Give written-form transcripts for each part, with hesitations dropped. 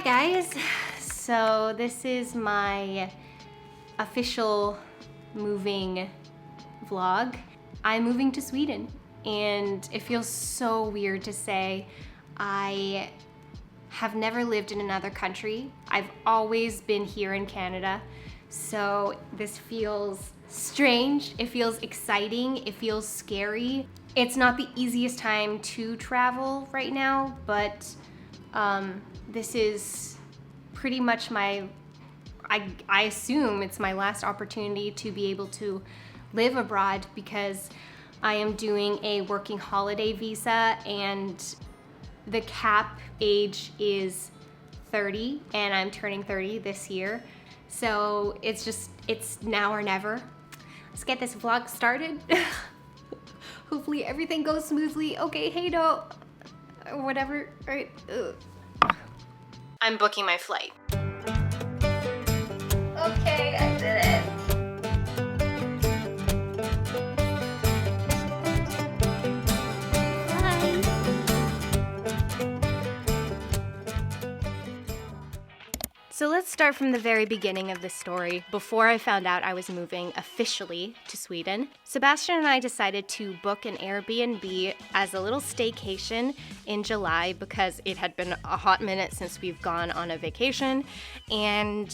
guys, so this is my official moving vlog. I'm moving to Sweden and it feels so weird to say. I have never lived in another country. I've always been here in Canada, so this feels strange, it feels exciting, it feels scary. It's not the easiest time to travel right now, but this is pretty much I assume it's my last opportunity to be able to live abroad, because I am doing a working holiday visa and the cap age is 30 and I'm turning 30 this year. So it's now or never. Let's get this vlog started. Hopefully everything goes smoothly. Okay, hey no, or whatever, all right. I'm booking my flight. Okay, I did it. Bye. So let's start from the very beginning of this story. Before I found out I was moving officially to Sweden, Sebastian and I decided to book an Airbnb as a little staycation in July because it had been a hot minute since we've gone on a vacation. And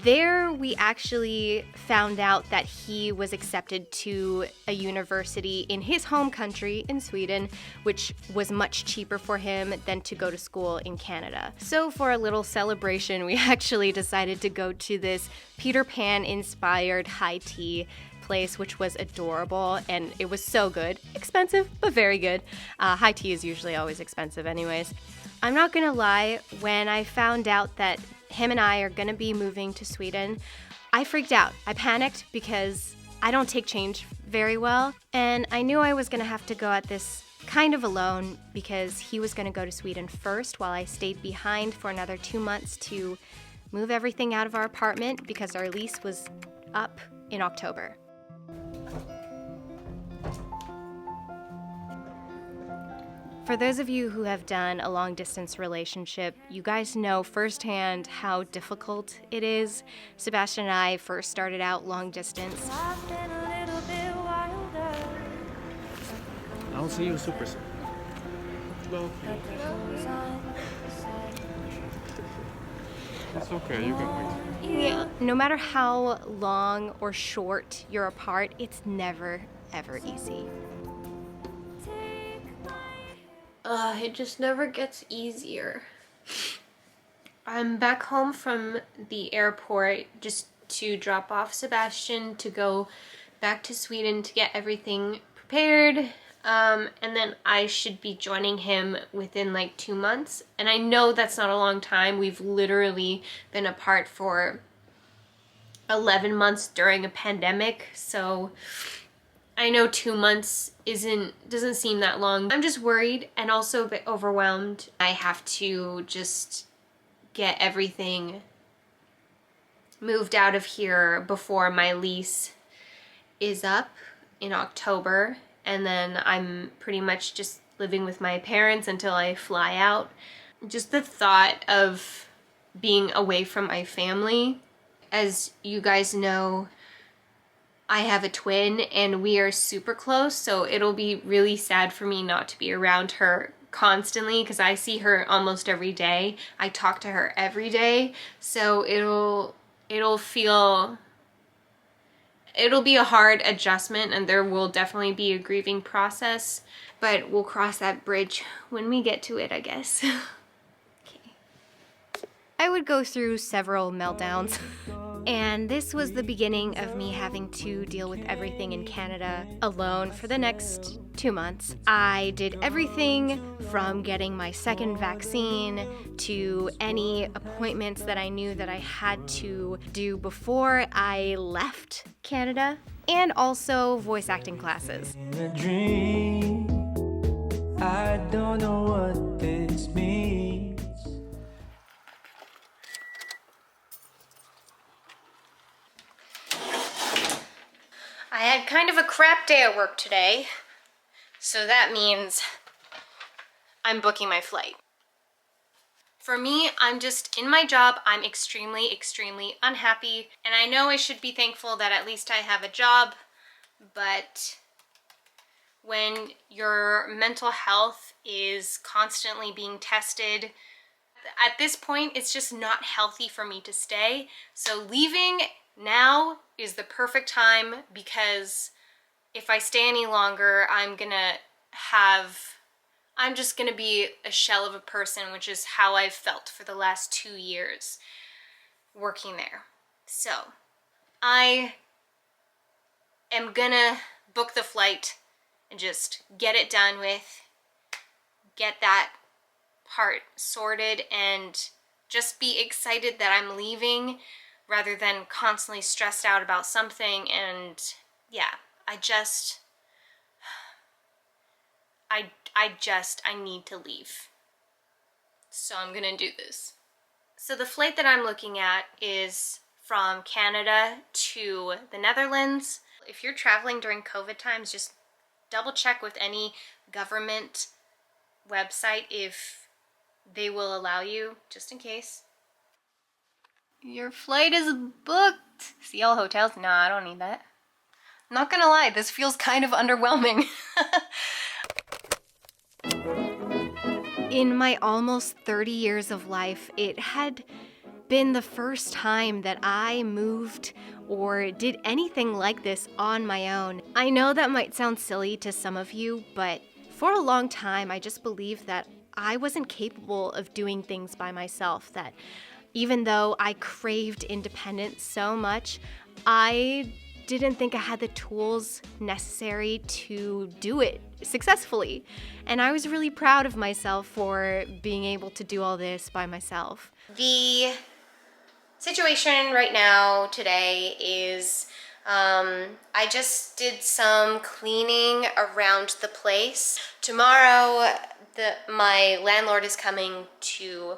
there we actually found out that he was accepted to a university in his home country in Sweden, which was much cheaper for him than to go to school in Canada. So for a little celebration, we actually decided to go to this Peter Pan inspired high tea place, which was adorable, and it was so good. Expensive, but very good. High tea is usually always expensive anyways. I'm not gonna lie, when I found out that him and I are gonna be moving to Sweden, I freaked out. I panicked because I don't take change very well, and I knew I was gonna have to go at this kind of alone because he was gonna go to Sweden first while I stayed behind for another 2 months to move everything out of our apartment because our lease was up in October. For those of you who have done a long-distance relationship, you guys know firsthand how difficult it is. Sebastian and I first started out long distance. I don't see you super. No. It's okay, you can wait. Yeah. No matter how long or short you're apart, it's never, ever easy. It just never gets easier. I'm back home from the airport just to drop off Sebastian to go back to Sweden to get everything prepared. And then I should be joining him within like 2 months. And I know that's not a long time. We've literally been apart for 11 months during a pandemic. So I know 2 months doesn't seem that long. I'm just worried and also a bit overwhelmed. I have to just get everything moved out of here before my lease is up in October, and then I'm pretty much just living with my parents until I fly out. Just the thought of being away from my family. As you guys know, I have a twin and we are super close, so it'll be really sad for me not to be around her constantly because I see her almost every day. I talk to her every day, so it'll be a hard adjustment and there will definitely be a grieving process, but we'll cross that bridge when we get to it, I guess. Okay. I would go through several meltdowns. And this was the beginning of me having to deal with everything in Canada alone for the next 2 months. I did everything from getting my second vaccine to any appointments that I knew that I had to do before I left Canada, and also voice acting classes. I don't know what this means. I had kind of a crap day at work today, so that means I'm booking my flight. For me, I'm just in my job. I'm extremely, extremely unhappy. And I know I should be thankful that at least I have a job, but when your mental health is constantly being tested, at this point, it's just not healthy for me to stay. So leaving now is the perfect time, because if I stay any longer, I'm just gonna be a shell of a person, which is how I've felt for the last 2 years working there. So I am gonna book the flight and just get it done with, get that part sorted, and just be excited that I'm leaving rather than constantly stressed out about something. And yeah, I need to leave. So I'm gonna do this. So the flight that I'm looking at is from Canada to the Netherlands. If you're traveling during COVID times, just double check with any government website if they will allow you, just in case. Your flight is booked. See all hotels? No, I don't need that. Not gonna lie, this feels kind of underwhelming. In my almost 30 years of life, it had been the first time that I moved or did anything like this on my own. I know that might sound silly to some of you, but for a long time, I just believed that I wasn't capable of doing things by myself, that even though I craved independence so much, I didn't think I had the tools necessary to do it successfully. And I was really proud of myself for being able to do all this by myself. The situation right now today is I just did some cleaning around the place. Tomorrow, my landlord is coming to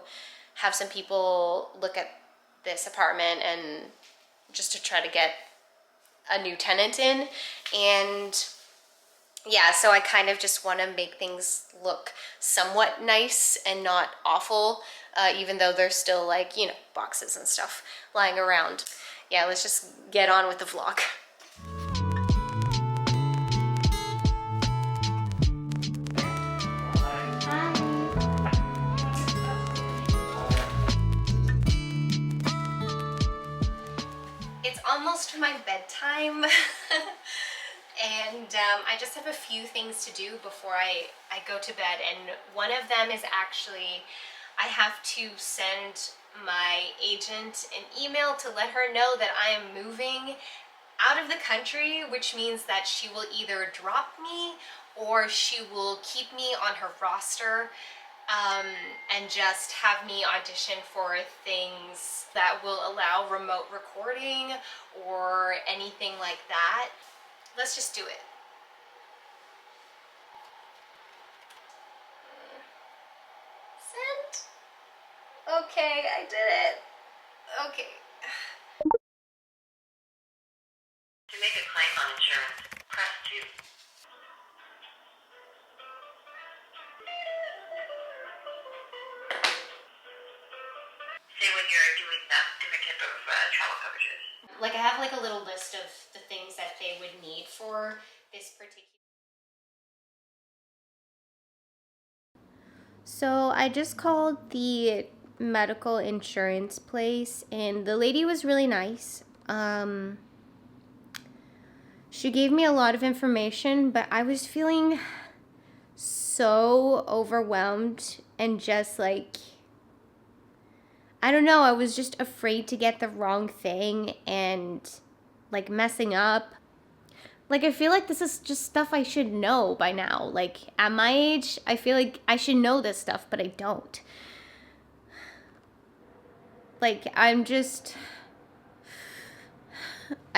have some people look at this apartment and just to try to get a new tenant in. And yeah, so I kind of just want to make things look somewhat nice and not awful, even though there's still, like, you know, boxes and stuff lying around. Yeah, let's just get on with the vlog. It's almost my bedtime. And I just have a few things to do before I go to bed, and one of them is actually I have to send my agent an email to let her know that I am moving out of the country, which means that she will either drop me or she will keep me on her roster and just have me audition for things that will allow remote recording or anything like that. Let's just do it. Send? Okay, I did it. Okay. To make a claim on insurance, press 2. Say when you're doing that different type of travel coverages. Like, I have like a little list of the things that they would need for this particular. So I just called the medical insurance place, and the lady was really nice. She gave me a lot of information, but I was feeling so overwhelmed and just like, I don't know, I was just afraid to get the wrong thing and like messing up. Like, I feel like this is just stuff I should know by now. Like, at my age, I feel like I should know this stuff, but I don't. Like, I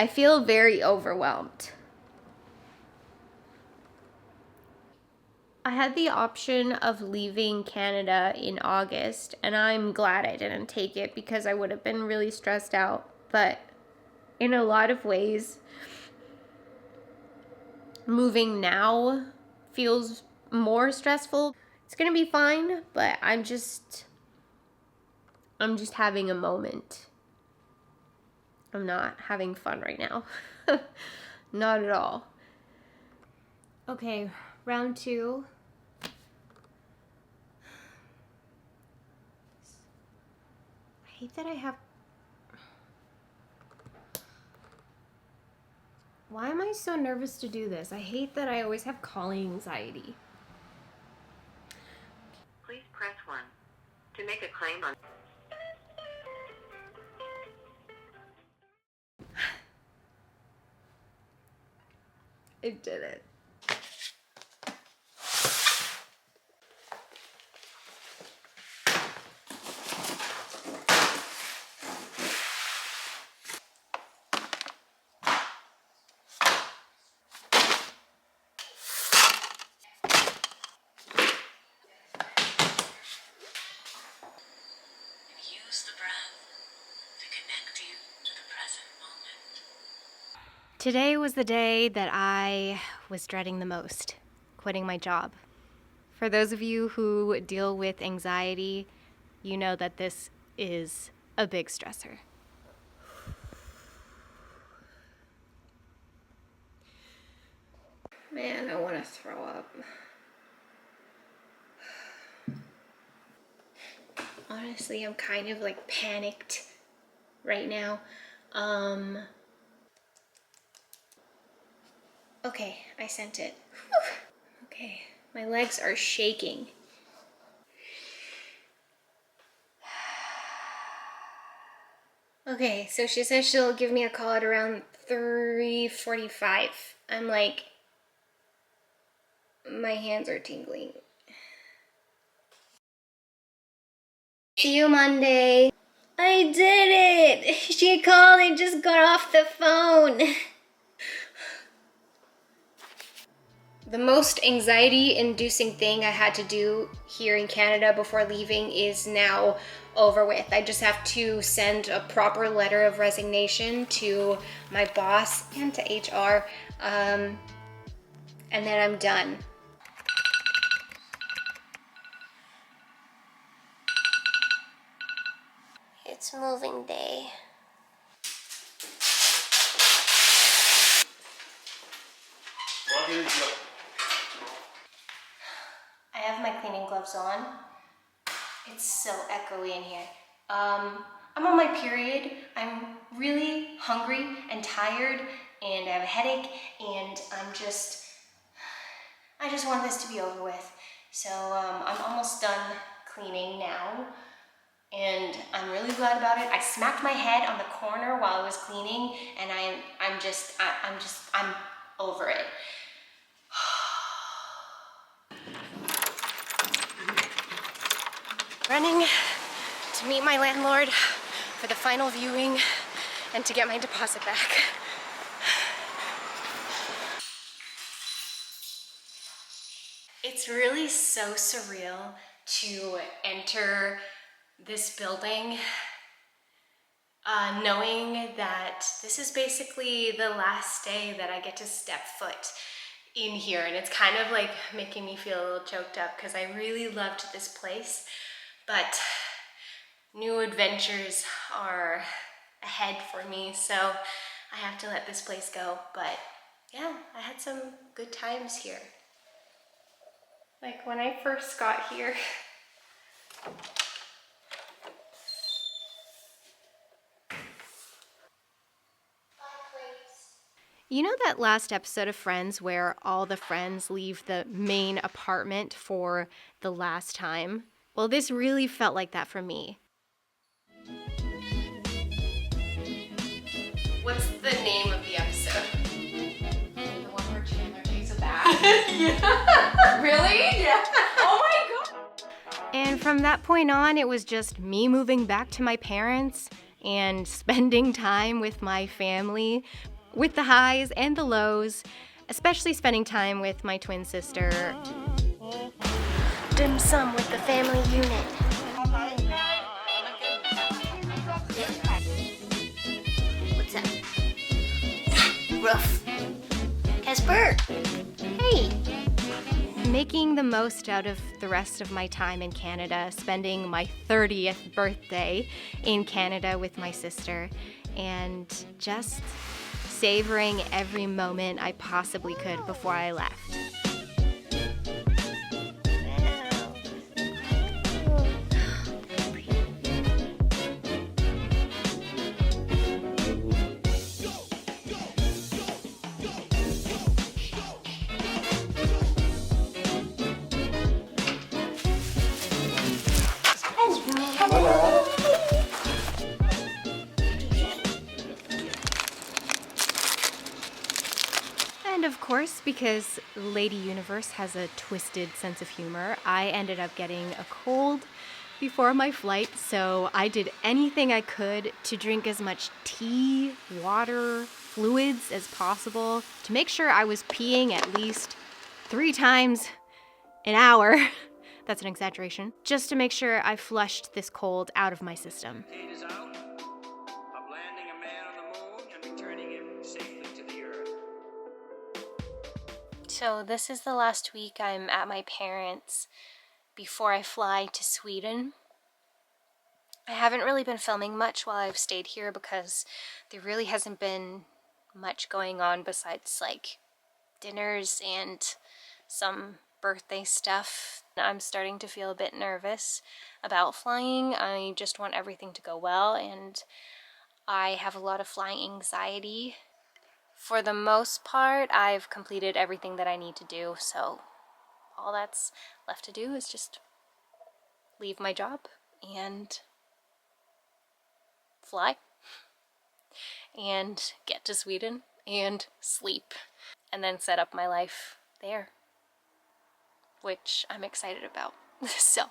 feel very overwhelmed. I had the option of leaving Canada in August, and I'm glad I didn't take it because I would have been really stressed out. But in a lot of ways, moving now feels more stressful. It's gonna be fine, but I'm just I'm just having a moment. I'm not having fun right now. Not at all. Okay, round 2. I hate that I have... Why am I so nervous to do this? I hate that I always have calling anxiety. Please press 1 to make a claim on. I did it. Use the breath to connect you to the present moment. Today was the day that I was dreading the most, quitting my job. For those of you who deal with anxiety, you know that this is a big stressor. Man, I want to throw up. Honestly, I'm kind of like panicked right now. Okay, I sent it. Whew. Okay, my legs are shaking. Okay, so she says she'll give me a call at around 3:45. I'm like, my hands are tingling. See you Monday. I did it! She called and just got off the phone. The most anxiety-inducing thing I had to do here in Canada before leaving is now over with. I just have to send a proper letter of resignation to my boss and to HR, and then I'm done. It's moving day. I have my cleaning gloves on. It's so echoey in here. I'm on my period. I'm really hungry and tired and I have a headache and I just want this to be over with. So I'm almost done cleaning now and I'm really glad about it. I smacked my head on the corner while I was cleaning and I'm over it. Running to meet my landlord for the final viewing and to get my deposit back. It's really so surreal to enter this building knowing that this is basically the last day that I get to step foot in here, and it's kind of like making me feel a little choked up because I really loved this place. But new adventures are ahead for me, so I have to let this place go. But yeah, I had some good times here. Like when I first got here, you know that last episode of Friends where all the friends leave the main apartment for the last time? Well, this really felt like that for me. What's the name of the episode? The one where Chandler takes a bath? Yeah. Really? Yeah. Oh my god. And from that point on, it was just me moving back to my parents and spending time with my family, with the highs and the lows, especially spending time with my twin sister. Dim sum with the family unit. What's that? Rough. Casper! Hey! making the most out of the rest of my time in Canada, spending my 30th birthday in Canada with my sister, and just savoring every moment I possibly could before I left. And of course, because Lady Universe has a twisted sense of humor, I ended up getting a cold before my flight, so I did anything I could to drink as much tea, water, fluids as possible to make sure I was peeing at least 3 times an hour. That's an exaggeration. Just to make sure I flushed this cold out of my system. Is out of landing a man on the moon and returning him safely to the earth. So this is the last week I'm at my parents' before I fly to Sweden. I haven't really been filming much while I've stayed here because there really hasn't been much going on besides like dinners and some birthday stuff. I'm starting to feel a bit nervous about flying. I just want everything to go well, and I have a lot of flying anxiety. For the most part, I've completed everything that I need to do, so all that's left to do is just leave my job and fly and get to Sweden and sleep and then set up my life there, which I'm excited about. So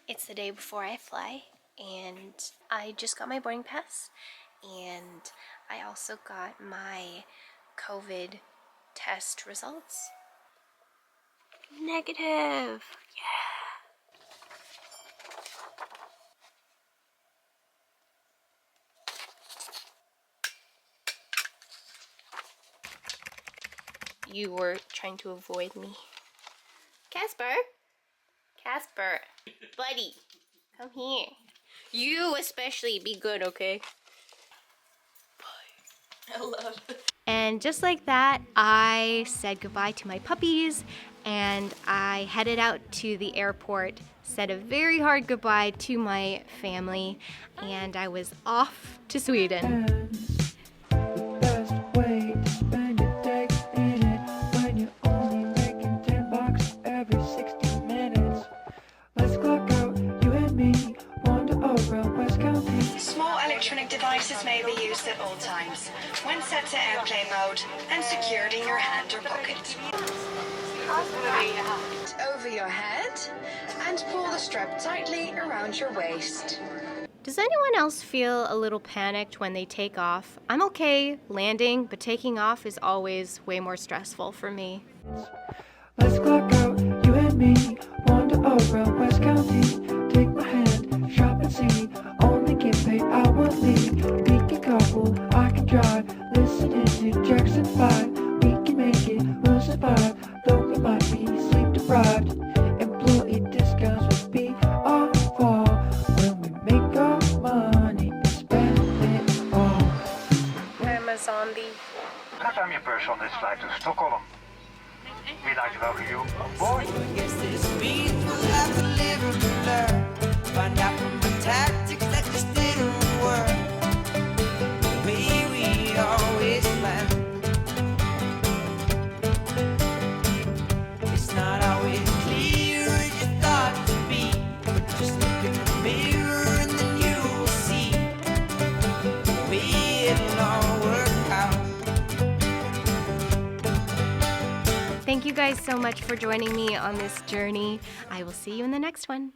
it's the day before I fly, and I just got my boarding pass, and I also got my COVID test results. Negative! Yeah! You were trying to avoid me. Casper? Casper, buddy, come here. You especially, be good, okay? Bye. I love it. And just like that, I said goodbye to my puppies, and I headed out to the airport, said a very hard goodbye to my family, and I was off to Sweden. Best way to spend a day in it when you're only making $10 every 60 minutes. Let's clock out, you and me, wander around West County. Small electronic devices may be used at all times when set to airplane mode and secured in your hand or pocket. Over your head and pull the strap tightly around your waist. Does anyone else feel a little panicked when they take off? I'm okay landing, but taking off is always way more stressful for me. Let's clock out, you and me, wander around West County. Take my hand, shop and see, only get paid hourly. We can couple, I can drive, listening to Jackson 5. We can make it, we'll survive, though we might be sleep deprived. Employee discounts will be our fall when we make our money and spend it all. I'm a zombie. I'm your purse on this flight to Stockholm. We'd like to welcome you on board. Find out from the tactics that just didn't work. The way we always planned. It's not always clear as you thought to be, but just look in the mirror and then you will see the way it'll all work out. Thank you guys so much for joining me on this journey. I will see you in the next one.